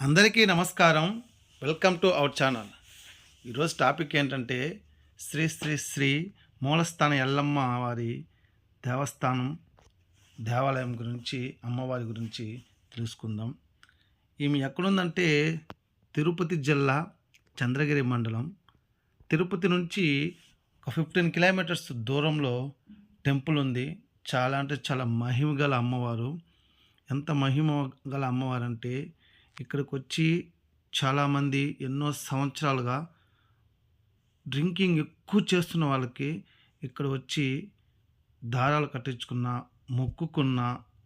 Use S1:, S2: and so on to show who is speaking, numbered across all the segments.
S1: అందరికీ నమస్కారం. Welcome to our channel. ఈరోజు టాపిక్ ఏంటంటే శ్రీ శ్రీ శ్రీ మూలస్థాన ఎల్లమ్మ వారి దేవస్థానం దేవాలయం గురించి, అమ్మవారి గురించి తెలుసుకుందాం. ఈమె ఎక్కడుందంటే తిరుపతి జిల్లా చంద్రగిరి మండలం. తిరుపతి నుంచి ఒక 15 కిలోమీటర్స్ దూరంలో టెంపుల్ ఉంది. చాలా అంటే చాలా మహిమ గల అమ్మవారు. ఎంత మహిమ గల అమ్మవారంటే ఇక్కడికి వచ్చి చాలామంది ఎన్నో సంవత్సరాలుగా డ్రింకింగ్ ఎక్కువ చేస్తున్న వాళ్ళకి ఇక్కడ వచ్చి దారాలు కట్టించుకున్న, మొక్కుకున్న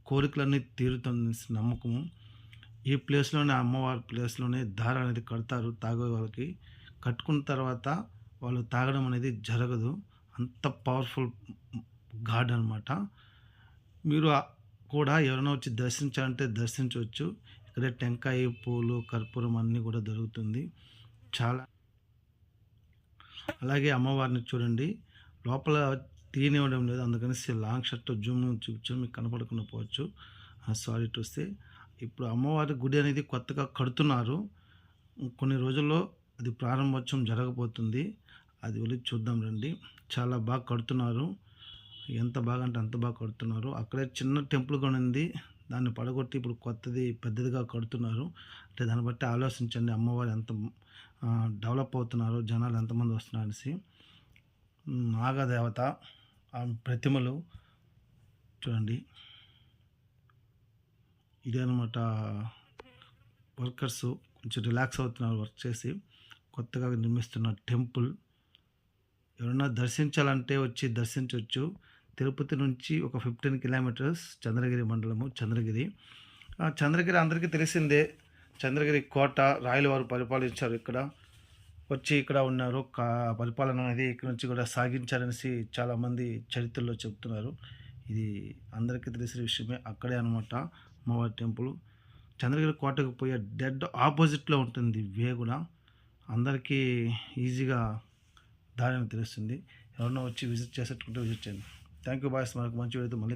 S1: కోరికలన్నీ తీరుతుంది నమ్మకము. ఈ ప్లేస్లోనే అమ్మవారి ప్లేస్లోనే దారాలు అనేది కడతారు తాగే వాళ్ళకి. కట్టుకున్న తర్వాత వాళ్ళు తాగడం అనేది జరగదు. అంత పవర్ఫుల్ గాడ్ అనమాట. మీరు కూడా ఎవరైనా వచ్చి దర్శించాలంటే దర్శించవచ్చు. ఇక్కడ టెంకాయ, పూలు, కర్పూరం అన్నీ కూడా దొరుకుతుంది. చాలా అలాగే అమ్మవారిని చూడండి, లోపల తీయనివ్వడం లేదు. అందుకని లాంగ్ షర్ట్ జూమ్ చూపించడం మీకు కనపడకుండా పోవచ్చు. Sorry to say. ఇప్పుడు అమ్మవారి గుడి అనేది కొత్తగా కడుతున్నారు. కొన్ని రోజుల్లో అది ప్రారంభోత్సవం జరగబోతుంది. అది వెళ్ళి చూద్దాం రండి. చాలా బాగా కడుతున్నారు. ఎంత బాగా అంటే అంత బాగా కడుతున్నారు. అక్కడే చిన్న టెంపుల్ కూడా ఉంది. దాన్ని పడగొట్టి ఇప్పుడు కొత్తది పెద్దదిగా కడుతున్నారు. అంటే దాన్ని బట్టి ఆలోచించండి అమ్మవారు ఎంత డెవలప్ అవుతున్నారు, జనాలు ఎంతమంది వస్తున్నారు అనేసి. నాగదేవత ప్రతిమలు చూడండి. ఇదే అనమాట. వర్కర్స్ కొంచెం రిలాక్స్ అవుతున్నారు వర్క్ చేసి. కొత్తగా నిర్మిస్తున్న టెంపుల్. ఎవరైనా దర్శించాలంటే వచ్చి దర్శించవచ్చు. తిరుపతి నుంచి ఒక 15 కిలోమీటర్స్ చంద్రగిరి మండలము. చంద్రగిరి అందరికీ తెలిసిందే. చంద్రగిరి కోట రాయల వారు పరిపాలించారు. ఇక్కడ వచ్చి ఇక్కడ ఉన్నారు. పరిపాలన అనేది ఇక్కడ నుంచి కూడా సాగించారనేసి చాలామంది చరిత్రలో చెప్తున్నారు. ఇది అందరికీ తెలిసిన విషయమే. అక్కడే అనమాట అమ్మవారి టెంపుల్. చంద్రగిరి కోటకు పోయే డెడ్ ఆపోజిట్లో ఉంటుంది వే కూడా. అందరికీ ఈజీగా దారిని తెలుస్తుంది. ఎవరన్నా వచ్చి విజిట్ చేసేట్టుకుంటే విజిట్ చేయండి. Thank you boys. మనకు మంచి వీడియోతో మళ్ళీ